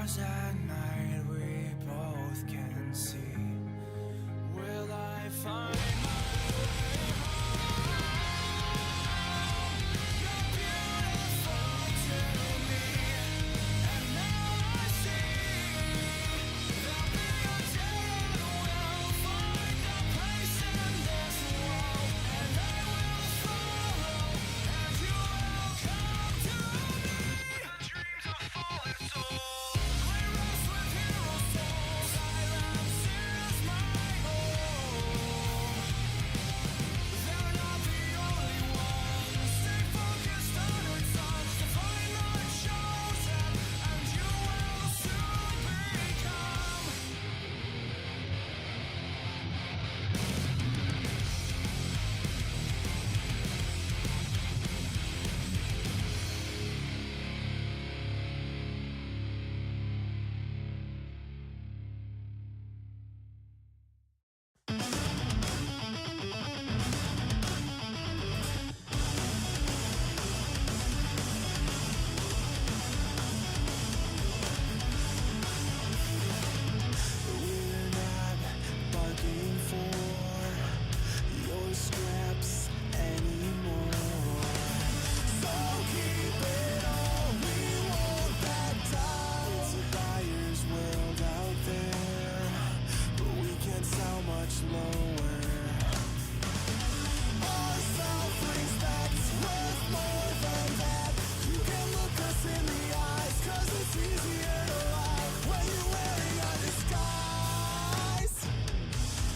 stars at night we both can see. Will I find my way home? You're beautiful to me, and now I see there'll be a day we'll find a place in this world, and I will follow, and you will come to me. The dreams of fallen souls, I rest with hero souls. Silence is my home. They're not the only ones. Stay focused on our thoughts to find the chosen, and you will soon become. We're not bargaining for your scraps anymore. So keep it all, we won't back down. It's a buyer's world out there, but we can't sell much lower. Our self-respect's worth more than that. You can look us in the eyes, 'cause it's easier to lie when you're wearing a disguise.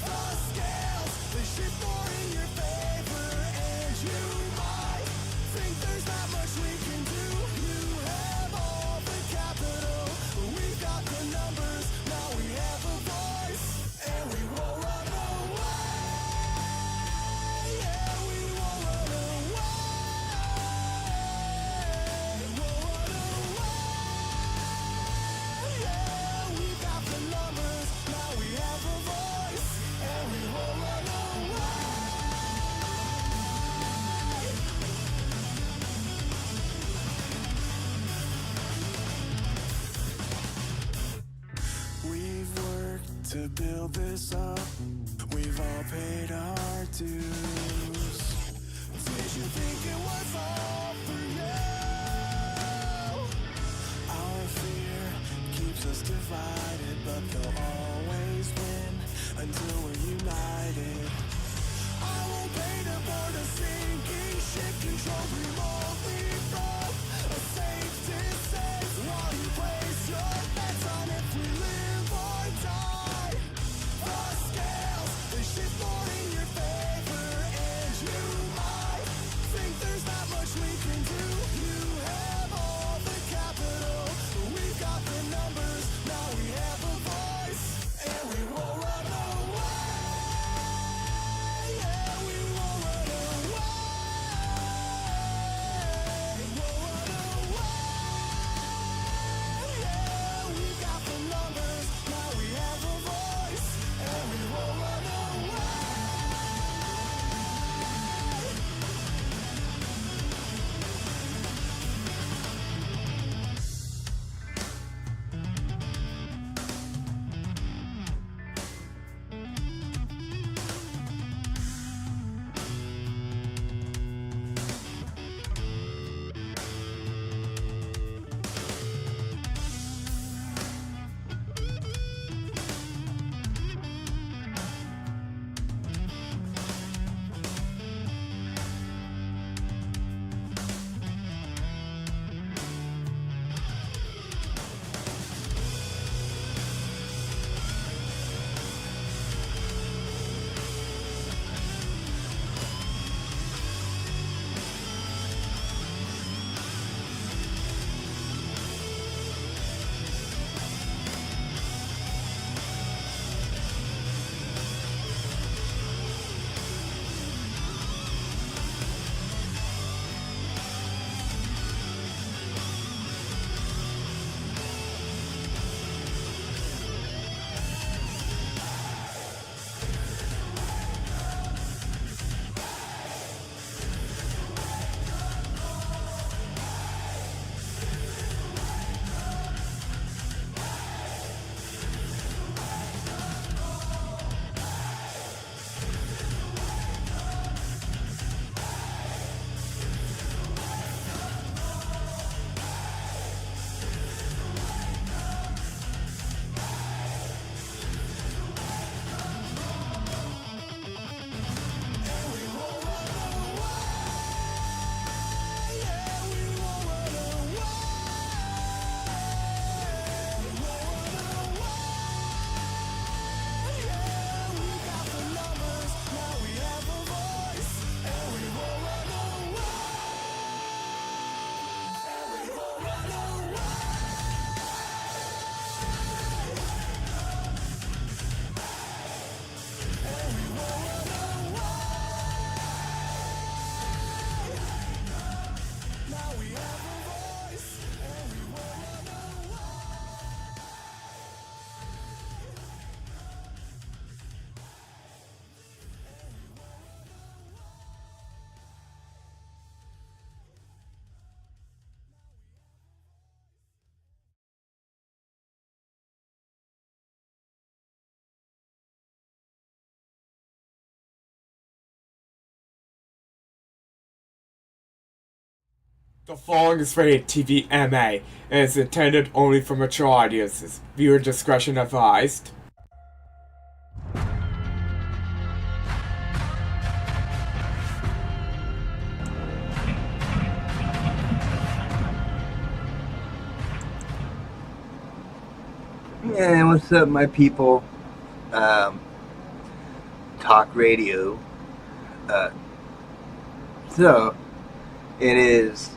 The scales, they shift more in your favor, and you might think there's not much we can do. You have all the capital, we've got the numbers, now we have a voice, and we won't run away. Yeah, we won't run away. Won't run away. Yeah, we've got the numbers, now we have a voice, and we won't run away. We've worked to build this up, we've all paid our dues. Did you think it was all for you? Our fear keeps us divided, but they'll always win until we're united. I won't pay to board a sinking ship controlled remotely from a safe distance. While you place your bets on if we live or die, the scales, they shift more in your favor, and you might think there's not much we can do. You have all the capital, we've got the numbers, now we have a voice, and we won't run away. Yeah, we won't run away. The following is rated TV MA and is intended only for mature audiences. Viewer discretion advised. Yeah, what's up, my people? Talk radio. So, it is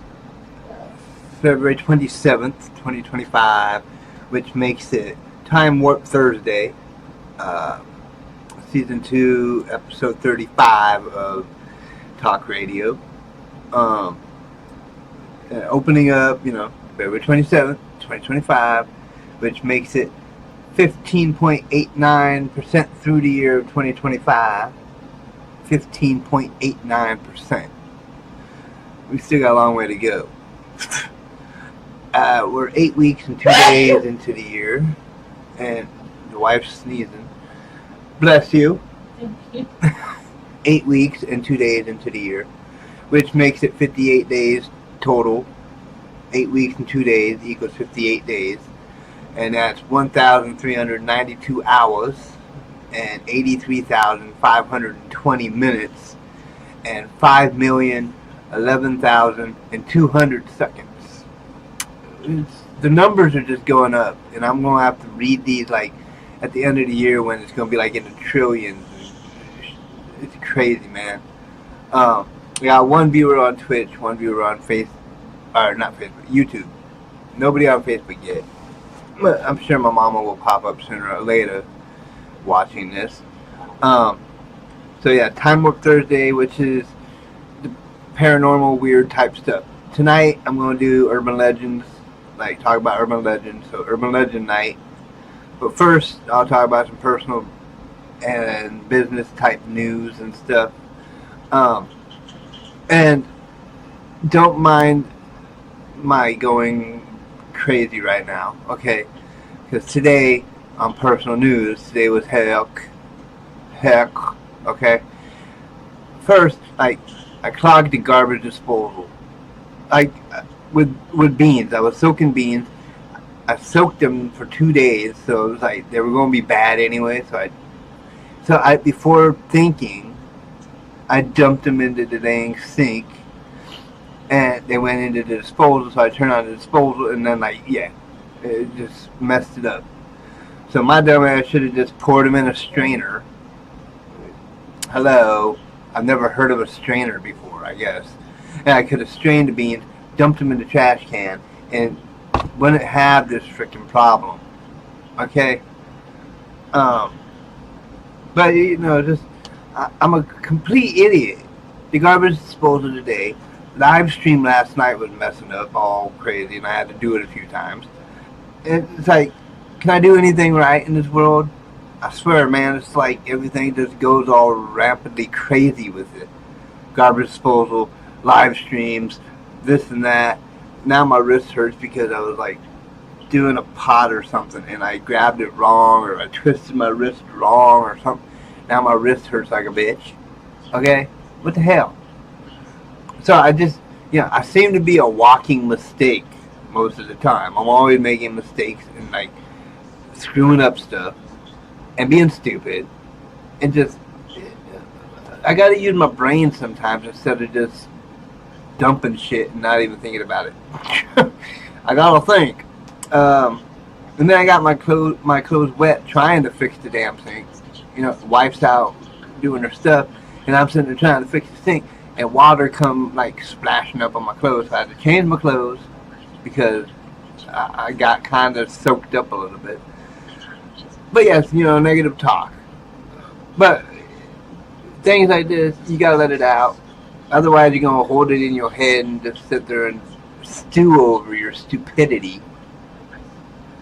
February 27th, 2025, which makes it Time Warp Thursday, Season 2, Episode 35 of Talk Radio. Opening up, February 27th, 2025, which makes it 15.89% through the year of 2025. 15.89%. We still got a long way to go. We're 8 weeks and 2 days into the year, and the wife's sneezing. Bless you. 8 weeks and 2 days into the year, which makes it 58 days total. 8 weeks and 2 days equals 58 days. And that's 1,392 hours and 83,520 minutes and 5,011,200 seconds. The numbers are just going up, and I'm going to have to read these like at the end of the year when it's going to be like in the trillions. It's crazy, man. We got one viewer on Twitch, one viewer on YouTube. Nobody on Facebook yet. But I'm sure my mama will pop up sooner or later watching this. So yeah, Time Warp Thursday, which is the paranormal, weird type stuff. Tonight, I'm going to do urban legends, like talk about urban legends, so urban legend night. But first, I'll talk about some personal and business type news and stuff. And don't mind my going crazy right now, okay? Because today on personal news, today was heck, okay? First, I clogged the garbage disposal, with beans. I was soaking beans. I soaked them for 2 days, so it was like they were going to be bad anyway. So I before thinking, I dumped them into the dang sink. And they went into the disposal, so I turned on the disposal, and then, it just messed it up. So my dumb ass should have just poured them in a strainer. Hello. I've never heard of a strainer before, I guess. And I could have strained the beans, dumped them in the trash can, and wouldn't have this freaking problem. Okay? But, I'm a complete idiot. The garbage disposal today. Live stream last night was messing up all crazy, and I had to do it a few times. It's like, can I do anything right in this world? I swear, man, it's like everything just goes all rapidly crazy with it. Garbage disposal, live streams, this and that. Now my wrist hurts because I was like doing a pot or something, and I grabbed it wrong, or I twisted my wrist wrong or something. Now my wrist hurts like a bitch. Okay? What the hell? So I seem to be a walking mistake most of the time. I'm always making mistakes and screwing up stuff and being stupid, and I gotta use my brain sometimes instead of just dumping shit and not even thinking about it. I gotta think. And then I got my clothes wet trying to fix the damn sink. Wife's out doing her stuff, and I'm sitting there trying to fix the sink. And water come splashing up on my clothes. So I had to change my clothes because I got kind of soaked up a little bit. But yes, negative talk. But things like this, you gotta let it out. Otherwise, you're gonna hold it in your head and just sit there and stew over your stupidity.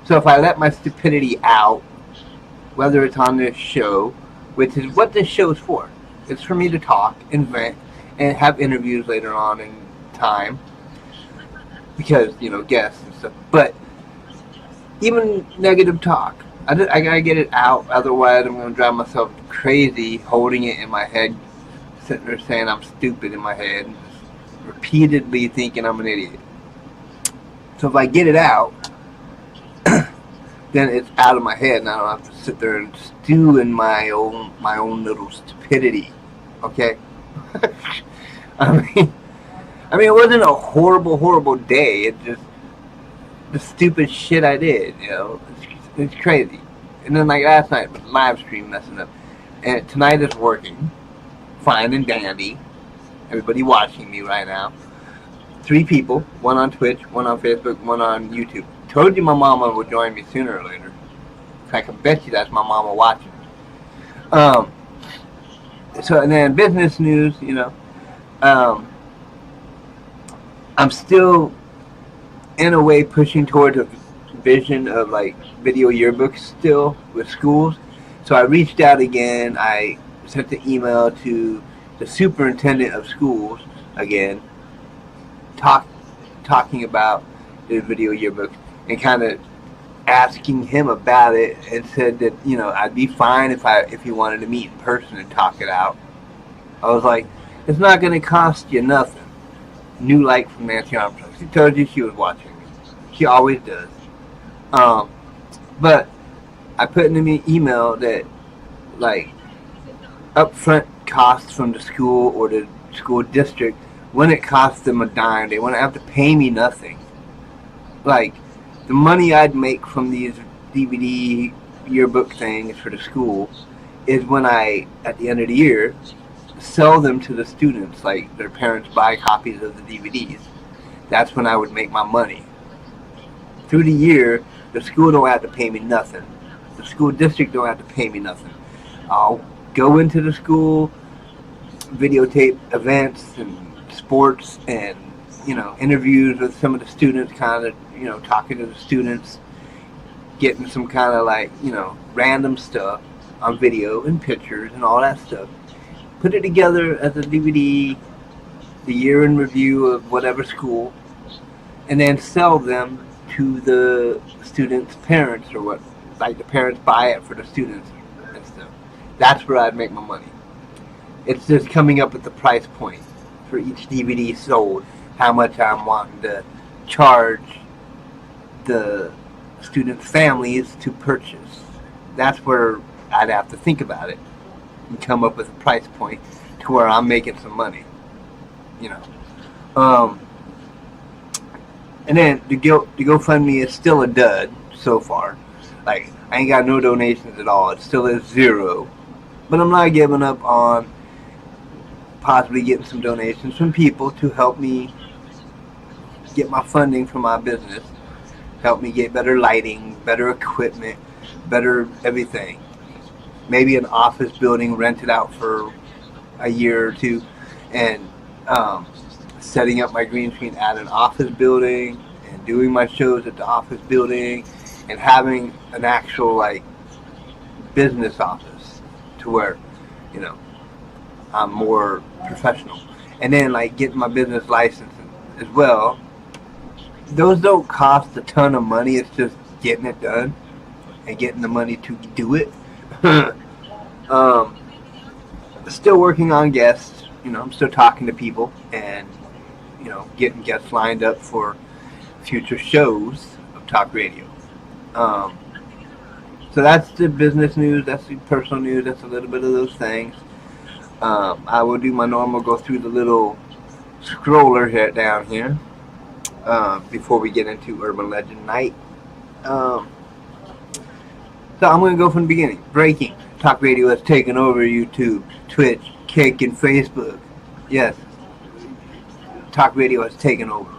So if I let my stupidity out, whether it's on this show, which is what this show's for, it's for me to talk and vent and have interviews later on in time, because guests and stuff. But even negative talk, I gotta get it out. Otherwise, I'm gonna drive myself crazy holding it in my head, sitting there saying I'm stupid in my head, and repeatedly thinking I'm an idiot. So if I get it out, then it's out of my head, and I don't have to sit there and stew in my own little stupidity. Okay. I mean, it wasn't a horrible day. It just the stupid shit I did. It's crazy. And then like last night, live stream messing up, and tonight is working, fine and dandy. Everybody watching me right now. 3 people, one on Twitch, one on Facebook, one on YouTube. Told you my mama would join me sooner or later. I can bet you that's my mama watching. So and then business news, I'm still in a way pushing towards a vision of like video yearbooks still with schools. So I reached out again. I sent the email to the superintendent of schools again, talking about the video yearbook and kind of asking him about it, and said that I'd be fine if he wanted to meet in person and talk it out. I was like, it's not going to cost you nothing. New like from Nancy Armstrong. She told you she was watching me. She always does. But I put in the email that like upfront costs from the school or the school district wouldn't cost them a dime. They wouldn't have to pay me nothing. Like the money I'd make from these DVD yearbook things for the school is when I, at the end of the year, sell them to the students. Like their parents buy copies of the DVDs. That's when I would make my money. Through the year, the school don't have to pay me nothing. The school district don't have to pay me nothing. I'll go into the school, videotape events and sports and interviews with some of the students, kind of talking to the students, getting some kind of like random stuff on video and pictures and all that stuff. Put it together as a DVD, the year in review of whatever school, and then sell them to the students' parents, or what, like the parents buy it for the students and stuff. That's where I'd make my money. It's just coming up with the price point for each DVD sold, how much I'm wanting to charge the students' families to purchase. That's where I'd have to think about it and come up with a price point to where I'm making some money. And then the GoFundMe is still a dud so far. Like, I ain't got no donations at all. It still is 0. But I'm not giving up on possibly getting some donations from people to help me get my funding for my business. Help me get better lighting, better equipment, better everything. Maybe an office building rented out for a year or 2, and setting up my green screen at an office building and doing my shows at the office building and having an actual like business office to where I'm more professional, and then like getting my business license as well. Those don't cost a ton of money. It's just getting it done and getting the money to do it. Still working on guests. I'm still talking to people and getting guests lined up for future shows of talk radio. So that's the business news. That's the personal news. That's a little bit of those things. I will do my normal, go through the little scroller here down here before we get into Urban Legend Night. So I'm going to go from the beginning. Breaking. Talk radio has taken over YouTube, Twitch, Kick, and Facebook. Yes. Talk radio has taken over.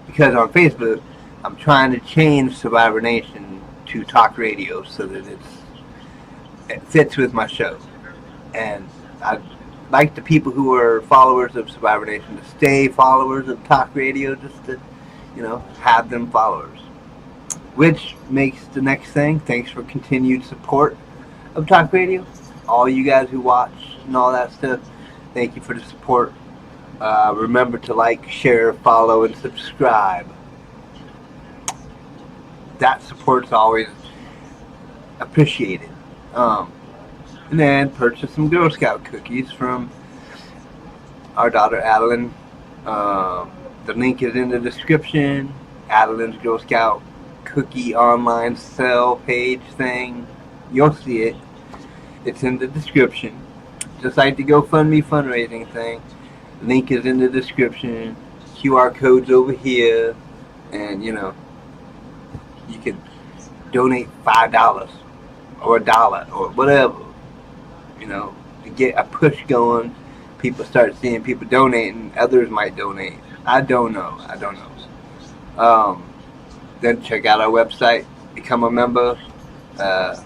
Because on Facebook, I'm trying to change Survivor Nation to talk radio so that it fits with my show. And I'd like the people who are followers of Survivor Nation to stay followers of talk radio, just to, have them followers. Which makes the next thing, thanks for continued support of talk radio. All you guys who watch and all that stuff, thank you for the support. Remember to like, share, follow, and subscribe. That support's always appreciated. And then purchase some Girl Scout cookies from our daughter Adeline The link is in the description. Adeline's Girl Scout cookie online sell page thing. You'll see it. It's in the description. Just like the GoFundMe fundraising thing. Link is in the description. QR code's over here. And, you know, you can donate $5 or $1 or whatever. You know, to get a push going. People start seeing people donating. Others might donate. I don't know. Then check out our website. Become a member. The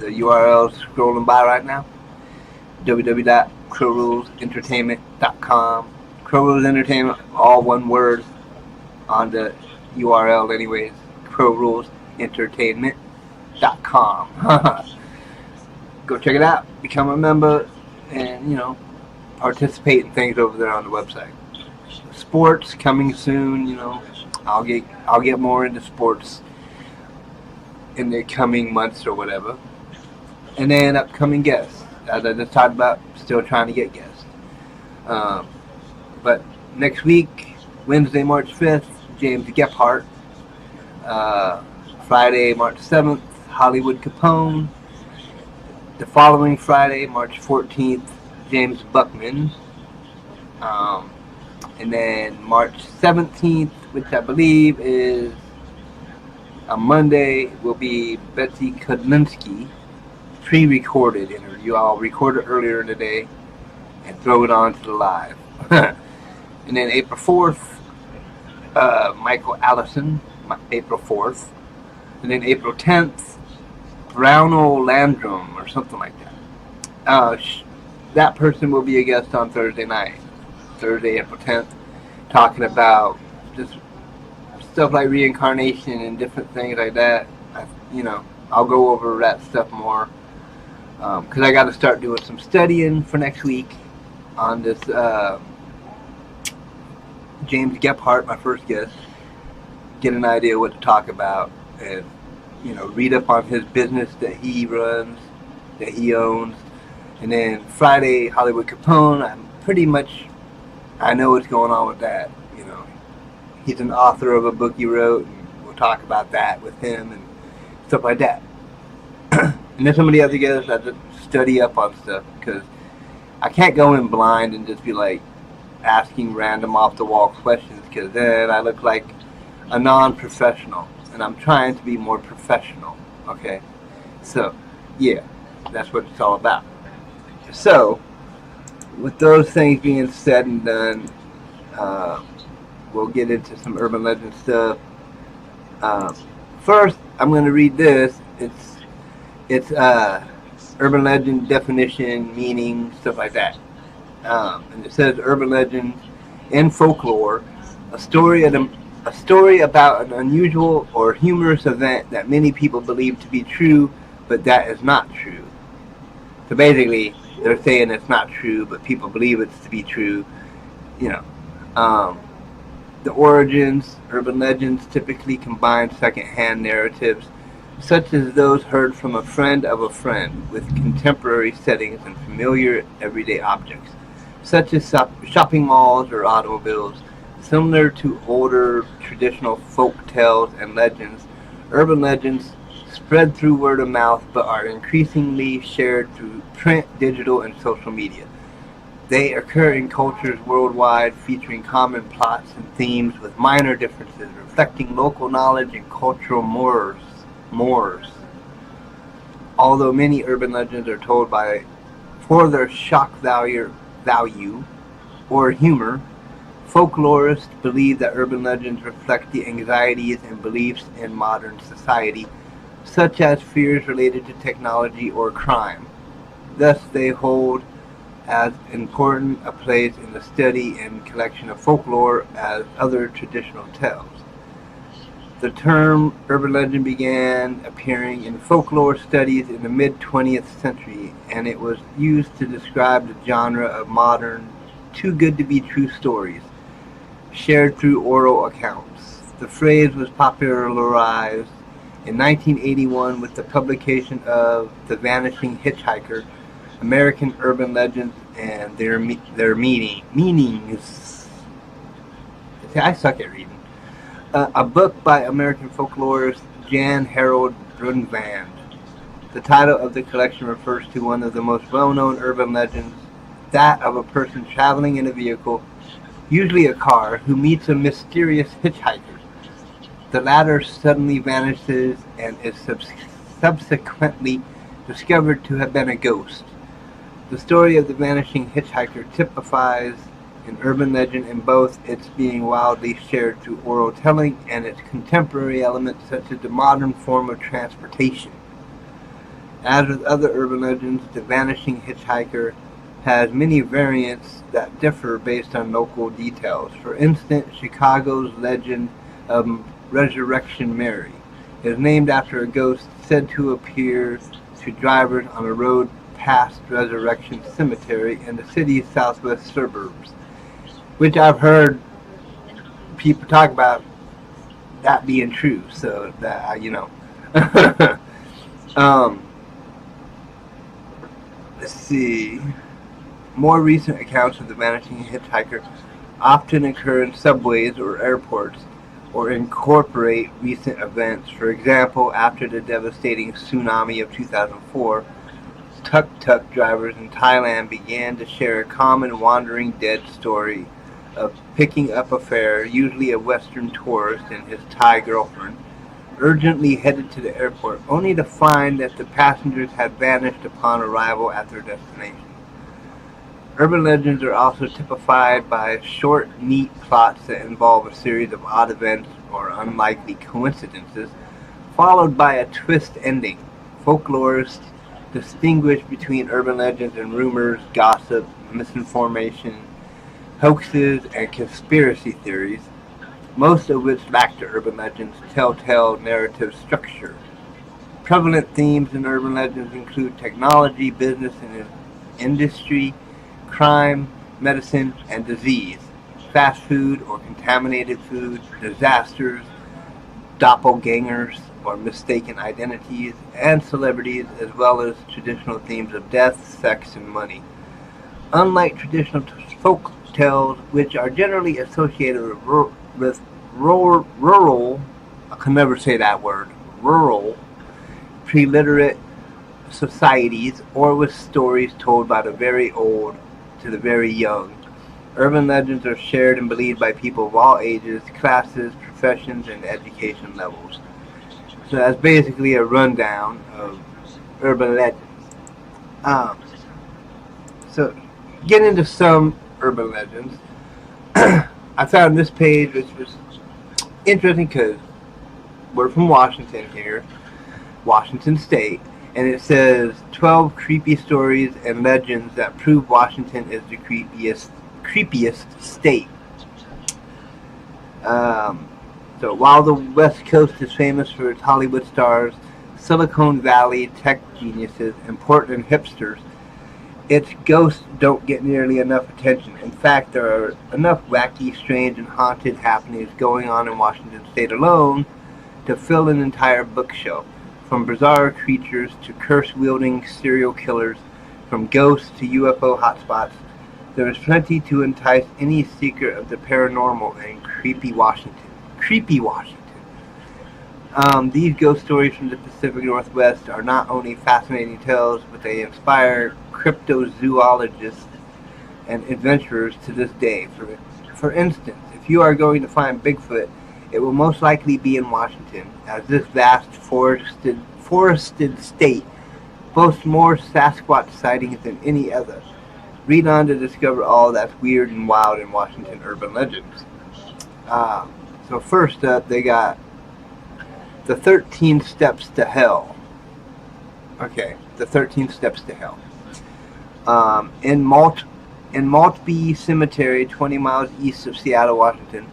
URL is scrolling by right now. www.crowrulesentertainment.com. Crow Rules Entertainment, all one word on the URL anyways. crowrulesentertainment.com. Go check it out. Become a member and, you know, participate in things over there on the website. Sports coming soon, you know. I'll get more into sports in the coming months or whatever. And then upcoming guests. As I just talked about, still trying to get guests. But next week, Wednesday, March 5th, James Gephardt. Friday, March 7th, Hollywood Capone. The following Friday, March 14th, James Buckman. And then March 17th, which I believe is a Monday, will be Betsy Kudlinski, pre-recorded interview. I'll record it earlier in the day and throw it on to the live. And then April 4th, Michael Allison, April 4th. And then April 10th, Browno Landrum, or something like that. That person will be a guest on Thursday night. Thursday, April 10th, talking about just stuff like reincarnation and different things like that. I'll go over that stuff more because I got to start doing some studying for next week on this James Gephardt, my first guest. Get an idea what to talk about and, you know, read up on his business that he runs, that he owns. And then Friday, Hollywood Capone, I know what's going on with that. You know, he's an author of a book he wrote, and we'll talk about that with him and stuff like that. And then some of the other guys I just study up on stuff because I can't go in blind and just be like asking random off-the-wall questions because then I look like a non-professional, and I'm trying to be more professional. Okay, so yeah, that's what it's all about. So, with those things being said and done, we'll get into some urban legend stuff. First, I'm going to read this. It's urban legend definition, meaning, stuff like that. And it says urban legend in folklore, a story about an unusual or humorous event that many people believe to be true, but that is not true. So basically, they're saying it's not true, but people believe it's to be true. You know, the origins, urban legends typically combine second-hand narratives, such as those heard from a friend of a friend, with contemporary settings and familiar everyday objects, such as shopping malls or automobiles. Similar to older traditional folk tales and legends, urban legends spread through word of mouth but are increasingly shared through print, digital, and social media. They occur in cultures worldwide, featuring common plots and themes with minor differences, reflecting local knowledge and cultural mores. Although many urban legends are told for their shock value or humor, folklorists believe that urban legends reflect the anxieties and beliefs in modern society, such as fears related to technology or crime. Thus, they hold as important a place in the study and collection of folklore as other traditional tales. The term urban legend began appearing in folklore studies in the mid-20th century, and it was used to describe the genre of modern, too-good-to-be-true stories, shared through oral accounts. The phrase was popularized in 1981 with the publication of The Vanishing Hitchhiker, American Urban Legends and Their Meanings. See, I suck at reading. A book by American folklorist Jan Harold Brundtland. The title of the collection refers to one of the most well-known urban legends, that of a person traveling in a vehicle, usually a car, who meets a mysterious hitchhiker. The latter suddenly vanishes and is subsequently discovered to have been a ghost. The story of the vanishing hitchhiker typifies an urban legend in both its being widely shared through oral telling and its contemporary elements such as the modern form of transportation. As with other urban legends, the vanishing hitchhiker has many variants that differ based on local details. For instance, Chicago's legend of Resurrection Mary is named after a ghost said to appear to drivers on a road past Resurrection Cemetery in the city's southwest suburbs, which I've heard people talk about that being true. So that let's see. More recent accounts of the vanishing hitchhiker often occur in subways or airports, or incorporate recent events. For example, after the devastating tsunami of 2004, tuk-tuk drivers in Thailand began to share a common wandering dead story of picking up a fare, usually a Western tourist and his Thai girlfriend, urgently headed to the airport, only to find that the passengers had vanished upon arrival at their destination. Urban legends are also typified by short, neat plots that involve a series of odd events or unlikely coincidences, followed by a twist ending. Folklorists distinguish between urban legends and rumors, gossip, misinformation, hoaxes, and conspiracy theories, most of which lack the urban legend's telltale narrative structure. Prevalent themes in urban legends include technology, business and industry, crime, medicine, and disease, fast food or contaminated food, disasters, doppelgangers or mistaken identities, and celebrities, as well as traditional themes of death, sex, and money. Unlike traditional folk tales, which are generally associated with rural, I can never say that word, rural, pre-literate societies, or with stories told by the very old to the very young. Urban legends are shared and believed by people of all ages, classes, professions, and education levels. So that's basically a rundown of urban legends. So get into some urban legends. I found this page, which was interesting because we're from Washington here, Washington State, and it says 12 creepy stories and legends that prove Washington is the creepiest state. So while the West Coast is famous for its Hollywood stars, Silicon Valley tech geniuses, and Portland hipsters, its ghosts don't get nearly enough attention. In fact, there are enough wacky, strange, and haunted happenings going on in Washington State alone to fill an entire bookshelf. From bizarre creatures to curse-wielding serial killers, from ghosts to UFO hotspots, there is plenty to entice any seeker of the paranormal in creepy Washington. These ghost stories from the Pacific Northwest are not only fascinating tales, but they inspire cryptozoologists and adventurers to this day. For instance, if you are going to find Bigfoot, it will most likely be in Washington, as this vast forested state boasts more Sasquatch sightings than any other. Read on to discover all that's weird and wild in Washington urban legends. So first up, they got the 13 Steps to Hell. Okay, the 13 Steps to Hell. In Maltby Cemetery, 20 miles east of Seattle, Washington,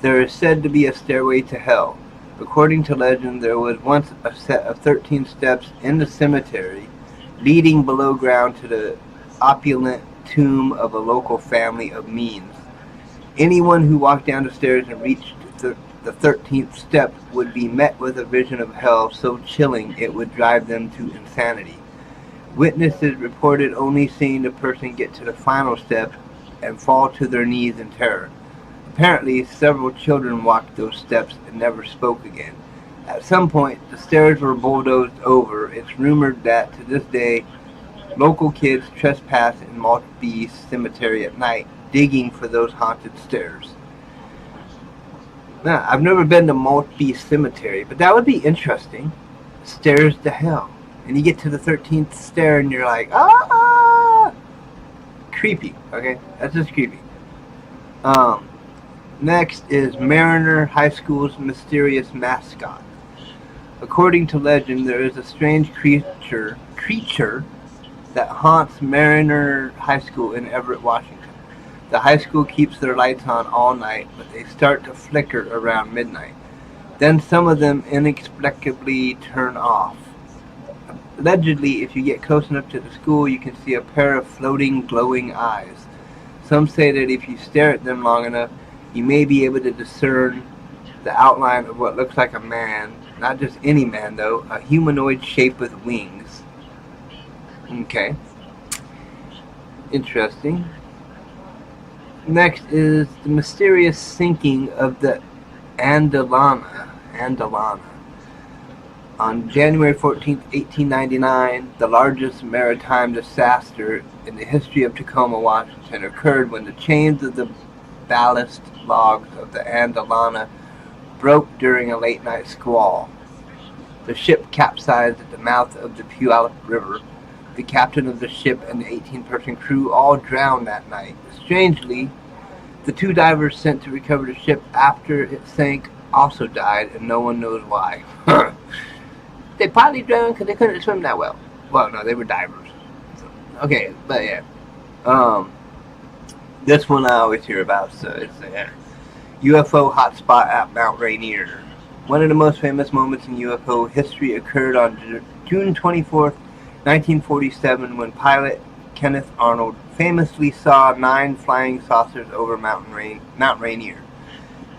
there is said to be a stairway to hell. According to legend, there was once a set of 13 steps in the cemetery leading below ground to the opulent tomb of a local family of means. Anyone who walked down the stairs and reached the 13th step would be met with a vision of hell so chilling it would drive them to insanity. Witnesses reported only seeing the person get to the final step and fall to their knees in terror. Apparently, several children walked those steps and never spoke again. At some point, the stairs were bulldozed over. It's rumored that, to this day, local kids trespass in Maltby Cemetery at night, digging for those haunted stairs. Now, I've never been to Maltby Cemetery, but that would be interesting. Stairs to hell. And you get to the 13th stair and you're like, ah! Creepy, okay? That's just creepy. Next is Mariner High School's mysterious mascot. According to legend, there is a strange creature that haunts Mariner High School in Everett, Washington. The high school keeps their lights on all night, but they start to flicker around midnight. Then some of them inexplicably turn off. Allegedly, if you get close enough to the school, you can see a pair of floating, glowing eyes. Some say that if you stare at them long enough, you may be able to discern the outline of what looks like a man. Not just any man, though. A humanoid shape with wings. Okay. Interesting. Next is the mysterious sinking of the Andalana. On January 14, 1899, the largest maritime disaster in the history of Tacoma, Washington, occurred when the chains of the ballast logs of the Andalana broke during a late-night squall. The ship capsized at the mouth of the Puyallup River. The captain of the ship and the 18-person crew all drowned that night. Strangely, the two divers sent to recover the ship after it sank also died, and no one knows why. They probably drowned because they couldn't swim that well. Well, no, they were divers. So, okay, but yeah. This one I always hear about, so it's UFO hotspot at Mount Rainier. One of the most famous moments in UFO history occurred on June 24th, 1947, when pilot Kenneth Arnold famously saw 9 flying saucers over Mount Rainier.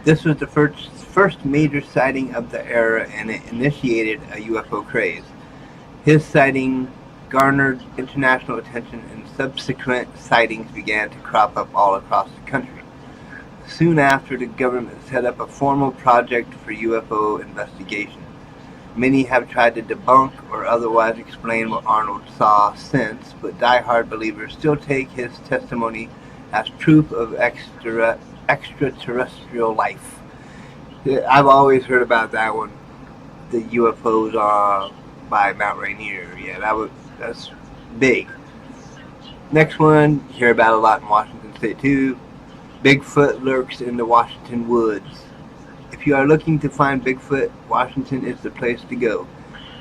This was the first major sighting of the era, and it initiated a UFO craze. His sighting garnered international attention, and subsequent sightings began to crop up all across the country. Soon after, the government set up a formal project for UFO investigation. Many have tried to debunk or otherwise explain what Arnold saw since, but die-hard believers still take his testimony as proof of extraterrestrial life. I've always heard about that one, the UFOs by Mount Rainier. Yeah, that's big. Next one, you hear about a lot in Washington State too. Bigfoot lurks in the Washington woods. If you are looking to find Bigfoot, Washington is the place to go.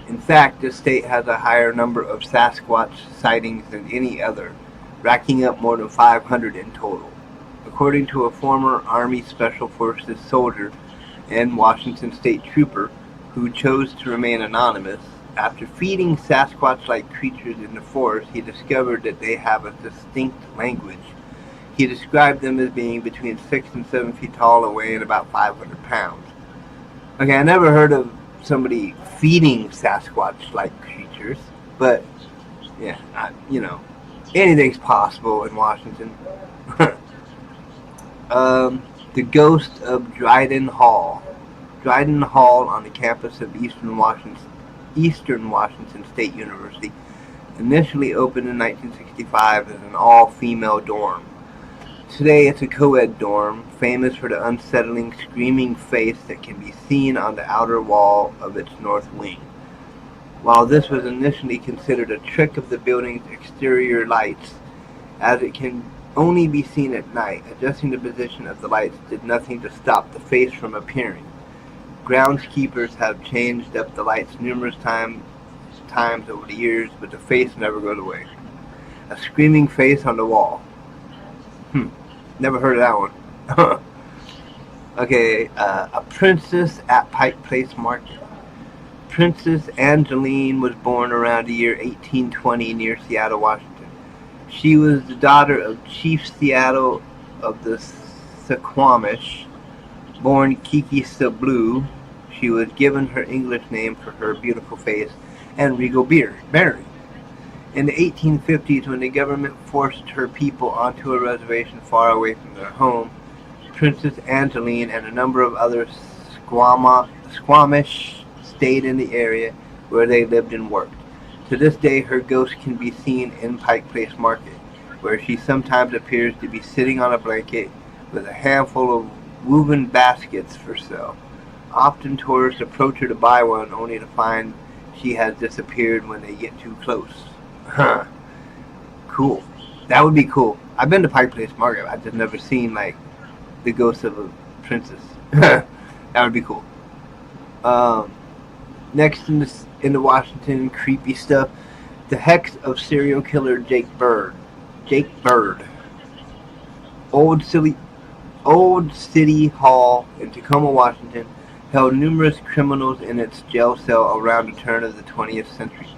In fact, this state has a higher number of Sasquatch sightings than any other, racking up more than 500 in total. According to a former Army Special Forces soldier and Washington State trooper who chose to remain anonymous, after feeding Sasquatch-like creatures in the forest, he discovered that they have a distinct language. He described them as being between 6 and 7 feet tall and weighing about 500 pounds. Okay, I never heard of somebody feeding Sasquatch-like creatures, but yeah, anything's possible in Washington. The ghost of Dryden Hall. Dryden Hall on the campus of Eastern Washington State University initially opened in 1965 as an all-female dorm. Today it's a co-ed dorm, famous for the unsettling screaming face that can be seen on the outer wall of its north wing. While this was initially considered a trick of the building's exterior lights, as it can only be seen at night, adjusting the position of the lights did nothing to stop the face from appearing. Groundskeepers have changed up the lights numerous times over the years, but the face never goes away. A screaming face on the wall. Never heard of that one. Okay, a princess at Pike Place Market. Princess Angeline was born around the year 1820 near Seattle, Washington. She was the daughter of Chief Seattle of the Suquamish, born Kiki Sablu. She was given her English name for her beautiful face and regal beard. In the 1850s, when the government forced her people onto a reservation far away from their home, Princess Angeline and a number of other Squamish stayed in the area where they lived and worked. To this day, her ghost can be seen in Pike Place Market, where she sometimes appears to be sitting on a blanket with a handful of woven baskets for sale. Often tourists approach her to buy one, only to find she has disappeared when they get too close. Huh. Cool. That would be cool. I've been to Pike Place Market. I've just never seen, like, the ghost of a princess. That would be cool. Next in the Washington creepy stuff, the hex of serial killer Jake Bird. Old City Hall in Tacoma, Washington, held numerous criminals in its jail cell around the turn of the 20th century.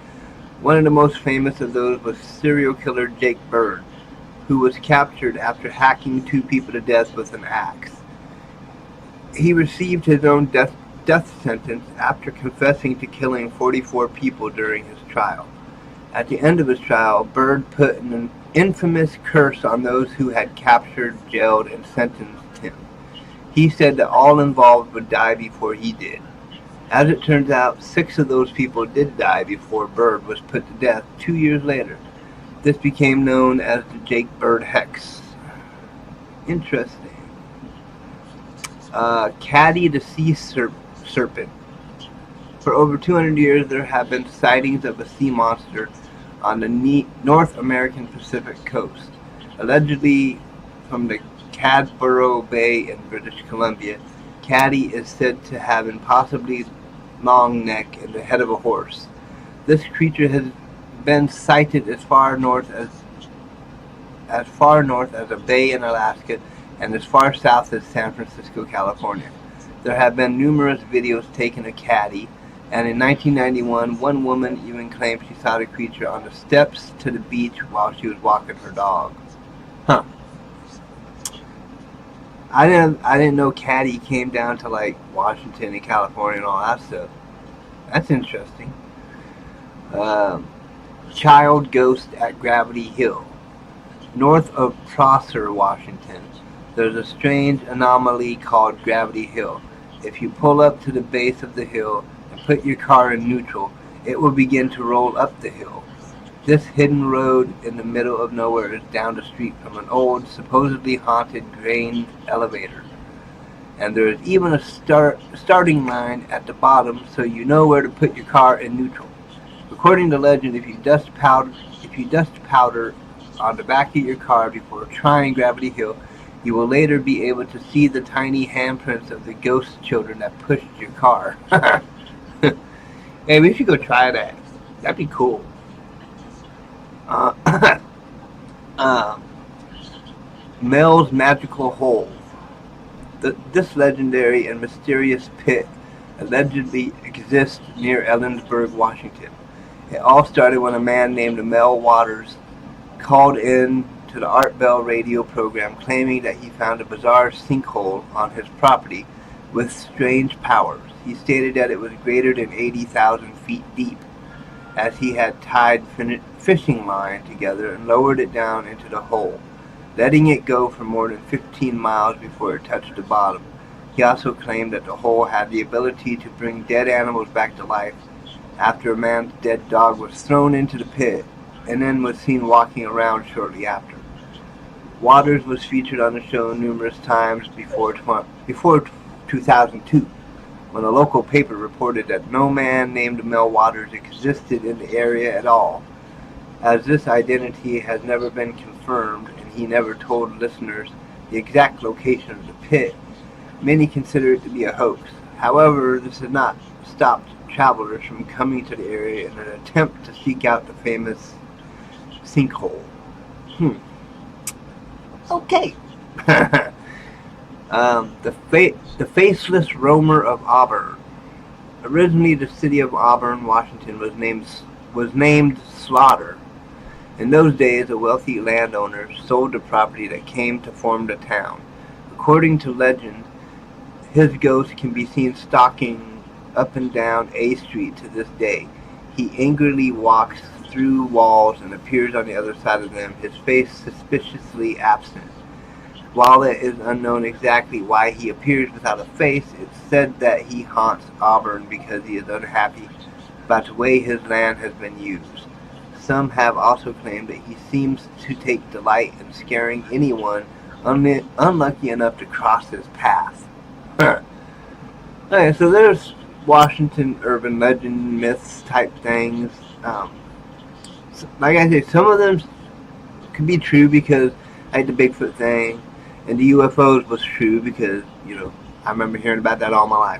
One of the most famous of those was serial killer Jake Bird, who was captured after hacking 2 people to death with an axe. He received his own death sentence after confessing to killing 44 people during his trial. At the end of his trial, Bird put an infamous curse on those who had captured, jailed, and sentenced him. He said that all involved would die before he did. As it turns out, 6 of those people did die before Bird was put to death 2 years later. This became known as the Jake Bird Hex. Interesting. Caddy the Sea Serpent. For over 200 years, there have been sightings of a sea monster on the North American Pacific coast. Allegedly from the Cadborough Bay in British Columbia, Caddy is said to have an impossibly long neck and the head of a horse. This creature has been sighted as far north as a bay in Alaska and as far south as San Francisco, California. There have been numerous videos taken of Caddy, and in 1991, one woman even claimed she saw the creature on the steps to the beach while she was walking her dog. Huh. I didn't know Caddy came down to, like, Washington and California and all that stuff. That's interesting. Child ghost at Gravity Hill. North of Prosser, Washington, there's a strange anomaly called Gravity Hill. If you pull up to the base of the hill and put your car in neutral, it will begin to roll up the hill. This hidden road in the middle of nowhere is down the street from an old, supposedly haunted grain elevator. And there is even a starting line at the bottom, so you know where to put your car in neutral. According to legend, if you dust powder on the back of your car before trying Gravity Hill, you will later be able to see the tiny handprints of the ghost children that pushed your car. Hey, we should go try that. That'd be cool. Mel's Magical Hole. This legendary and mysterious pit allegedly exists near Ellensburg, Washington. It all started when a man named Mel Waters called in to the Art Bell radio program claiming that he found a bizarre sinkhole on his property with strange powers. He stated that it was greater than 80,000 feet deep, as he had tied fishing line together and lowered it down into the hole, letting it go for more than 15 miles before it touched the bottom. He also claimed that the hole had the ability to bring dead animals back to life after a man's dead dog was thrown into the pit and then was seen walking around shortly after. Waters was featured on the show numerous times before 2002, when a local paper reported that no man named Mel Waters existed in the area at all, as this identity has never been confirmed and he never told listeners the exact location of the pit. Many consider it to be a hoax. However, this has not stopped travelers from coming to the area in an attempt to seek out the famous sinkhole. Okay. The Faceless Roamer of Auburn. Originally, the city of Auburn, Washington, was named Slaughter. In those days, a wealthy landowner sold the property that came to form the town. According to legend, his ghost can be seen stalking up and down A Street to this day. He angrily walks through walls and appears on the other side of them, his face suspiciously absent. While it is unknown exactly why he appears without a face, it's said that he haunts Auburn because he is unhappy about the way his land has been used. Some have also claimed that he seems to take delight in scaring anyone unlucky enough to cross his path. Okay, so there's Washington urban legend, myths type things. Like I said, some of them could be true because like the Bigfoot thing, and the UFOs was true because, you know, I remember hearing about that all my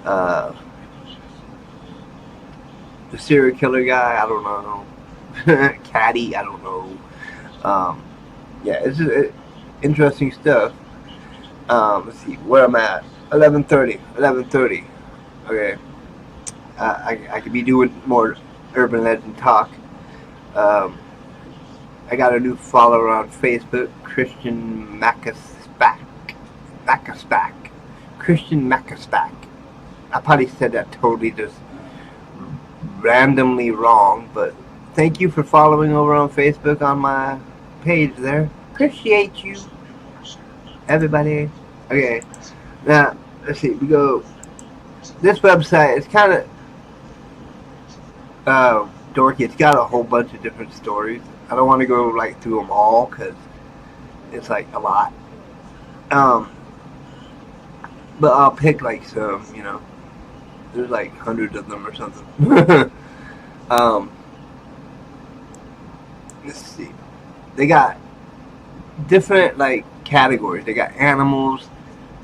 life. The serial killer guy, I don't know. Caddy, I don't know. Yeah, it's just interesting stuff. Let's see where I'm at. 11:30. Okay. I could be doing more urban legend talk. I got a new follower on Facebook, Christian Macaspack. Christian Macaspack. I probably said that totally just randomly wrong, but thank you for following over on Facebook on my page there. Appreciate you, everybody. Okay, now let's see. We go. This website is kind of dorky. It's got a whole bunch of different stories. I don't want to go like through them all because it's like a lot. But I'll pick like some. You know, there's like hundreds of them or something. Let's see. They got different like categories. They got animals,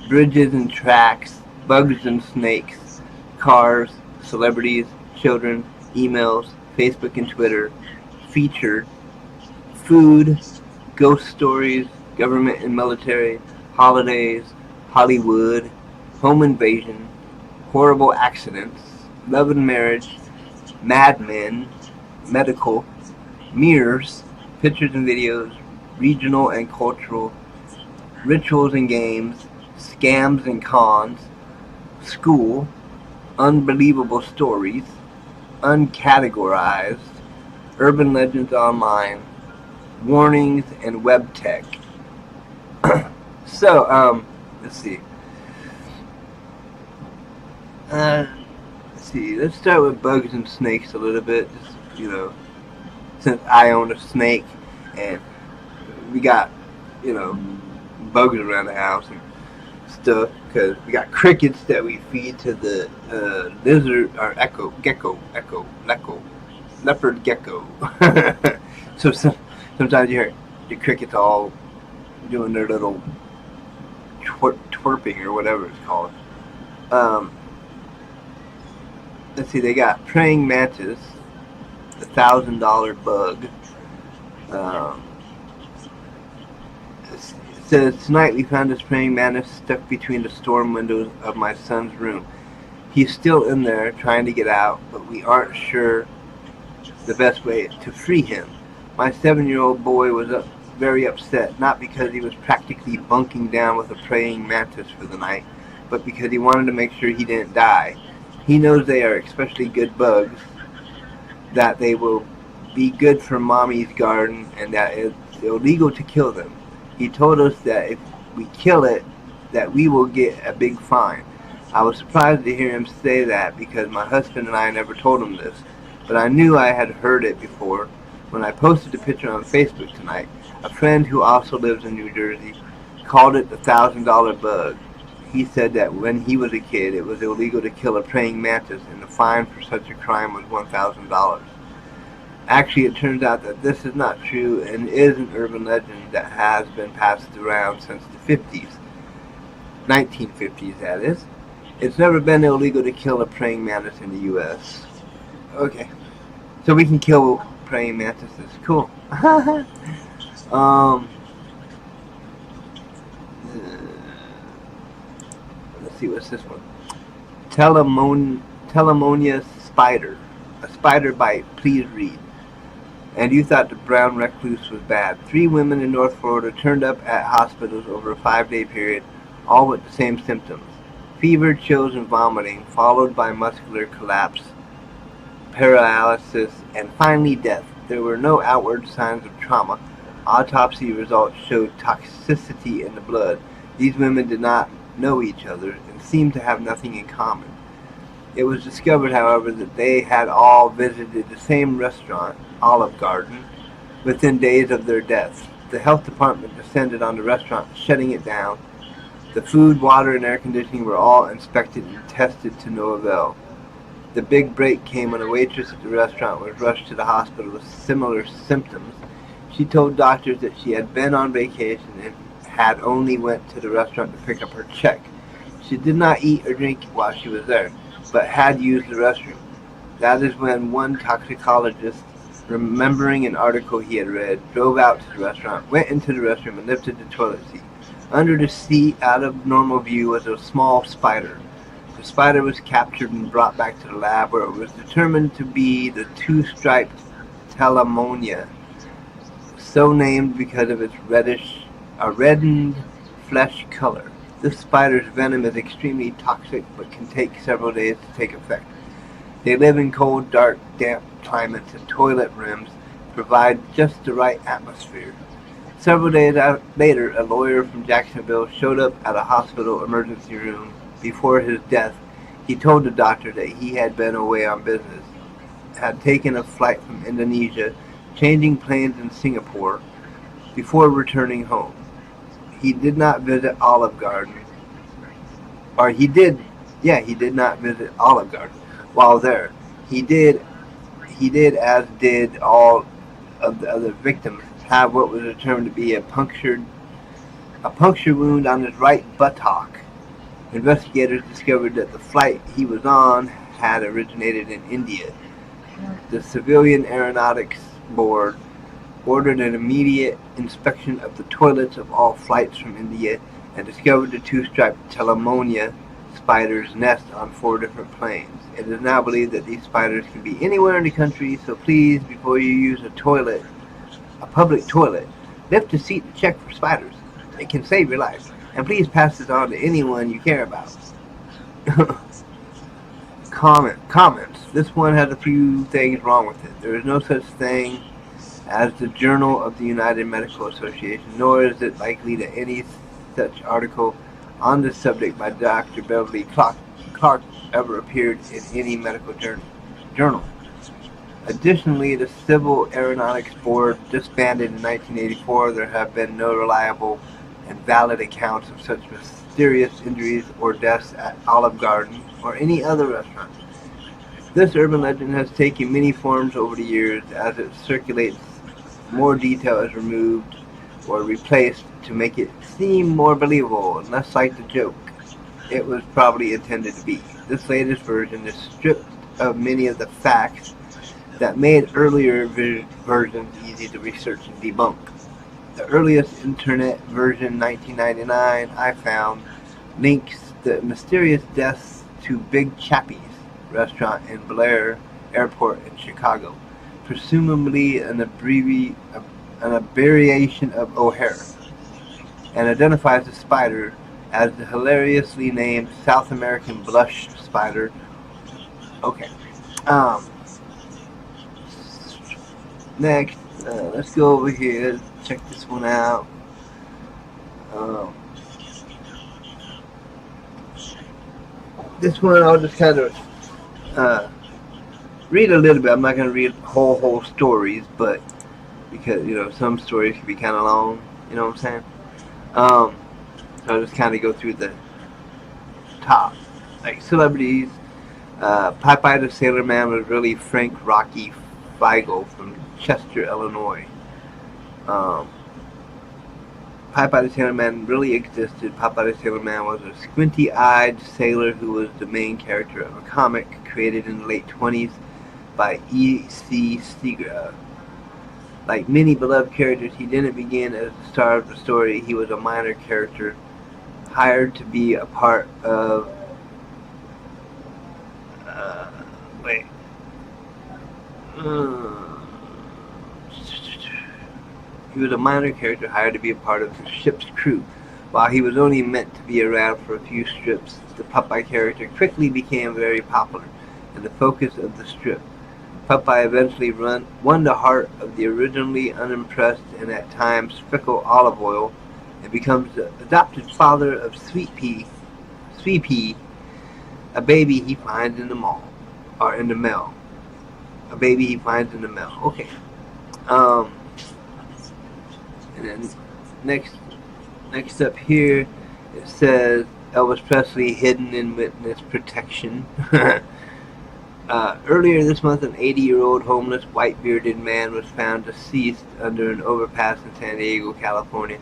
bridges and tracks, bugs and snakes, cars, celebrities, children, emails, Facebook and Twitter, featured, food, ghost stories, government and military, holidays, Hollywood, home invasion, horrible accidents, love and marriage, Mad Men, medical, mirrors, pictures and videos, regional and cultural, rituals and games, scams and cons, school, unbelievable stories, uncategorized, urban legends online, warnings, and web tech. So, let's see. Let's start with bugs and snakes a little bit. Just, you know, since I own a snake and we got, you know, bugs around the house and stuff, because we got crickets that we feed to the lizard or leopard gecko. So sometimes you hear the crickets all doing their little twerping or whatever it's called. Let's see, they got praying mantis, $1,000 bug. It says, tonight we found this praying mantis stuck between the storm windows of my son's room. He's still in there trying to get out, but we aren't sure the best way to free him. My 7-year-old boy was very upset, not because he was practically bunking down with a praying mantis for the night, but because he wanted to make sure he didn't die. He knows they are especially good bugs, that they will be good for mommy's garden, and that it's illegal to kill them. He told us that if we kill it, that we will get a big fine. I was surprised to hear him say that because my husband and I never told him this, but I knew I had heard it before. When I posted a picture on Facebook tonight, a friend who also lives in New Jersey called it the $1,000 bug. He said that when he was a kid, it was illegal to kill a praying mantis, and the fine for such a crime was $1,000. Actually, it turns out that this is not true and is an urban legend that has been passed around since the 50s. 1950s, that is. It's never been illegal to kill a praying mantis in the U.S. Okay. So we can kill praying mantises. Cool. Let's see, what's this one? Telemonia spider. A spider bite. Please read. And you thought the brown recluse was bad. 3 women in North Florida turned up at hospitals over a 5-day period, all with the same symptoms. Fever, chills, and vomiting, followed by muscular collapse, paralysis, and finally death. There were no outward signs of trauma. Autopsy results showed toxicity in the blood. These women did not know each other and seemed to have nothing in common. It was discovered, however, that they had all visited the same restaurant, Olive Garden, within days of their deaths. The health department descended on the restaurant, shutting it down. The food, water, and air conditioning were all inspected and tested to no avail. The big break came when a waitress at the restaurant was rushed to the hospital with similar symptoms. She told doctors that she had been on vacation and had only went to the restaurant to pick up her check. She did not eat or drink while she was there, but had used the restroom. That is when one toxicologist, remembering an article he had read, drove out to the restaurant, went into the restroom, and lifted the toilet seat. Under the seat, out of normal view, was a small spider. The spider was captured and brought back to the lab, where it was determined to be the two-striped Telemonia, so named because of its reddened flesh color. This spider's venom is extremely toxic, but can take several days to take effect. They live in cold, dark, damp climates, and toilet rims provide just the right atmosphere. Several days later, a lawyer from Jacksonville showed up at a hospital emergency room. Before his death, he told the doctor that he had been away on business, had taken a flight from Indonesia, changing planes in Singapore, before returning home. He did not visit Olive Garden, or he did not visit Olive Garden while there. He did, as did all of the other victims, have what was determined to be a puncture wound on his right buttock. Investigators discovered that the flight he was on had originated in India. The Civilian Aeronautics Board ordered an immediate inspection of the toilets of all flights from India and discovered the two-striped Telemonia spider's nest on 4 different planes. It is now believed that these spiders can be anywhere in the country, so please, before you use a public toilet, lift a seat to check for spiders. It can save your life. And please pass this on to anyone you care about. Comments. This one has a few things wrong with it. There is no such thing as the Journal of the United Medical Association, nor is it likely that any such article on this subject by Dr. Beverly Clark ever appeared in any medical journal. Additionally, the Civil Aeronautics Board disbanded in 1984. There have been no reliable and valid accounts of such mysterious injuries or deaths at Olive Garden or any other restaurant. This urban legend has taken many forms over the years. As it circulates, more detail is removed or replaced to make it seem more believable and less like the joke it was probably intended to be. This latest version is stripped of many of the facts that made earlier versions easy to research and debunk. The earliest internet version, 1999, I found, links the mysterious deaths to Big Chappie's restaurant in Blair Airport in Chicago, presumably an abbreviation of O'Hare, and identifies the spider as the hilariously named South American blush spider. Okay. Next, let's go over here, check this one out. This one I'll just kind of read a little bit. I'm not going to read whole stories, but because, some stories can be kind of long, you know what I'm saying? So I'll just kind of go through the top. Like celebrities, Popeye the Sailor Man was really Frank Rocky Feigl from Chester, Illinois. Popeye the Sailor Man really existed. Popeye the Sailor Man was a squinty-eyed sailor who was the main character of a comic created in the late 1920s by E.C. Segar. Like many beloved characters, he didn't begin as the star of the story. He was a minor character hired to be a part of He was a minor character hired to be a part of the ship's crew. While he was only meant to be around for a few strips, the Popeye character quickly became very popular and the focus of the strip. Popeye eventually won the heart of the originally unimpressed and at times fickle Olive Oyl and becomes the adopted father of Sweet Pea, a baby he finds in the mall, or in the mail. A baby he finds in the mail. Okay. And then next up here, it says Elvis Presley hidden in witness protection. Earlier this month, an 80-year-old homeless, white-bearded man was found deceased under an overpass in San Diego, California.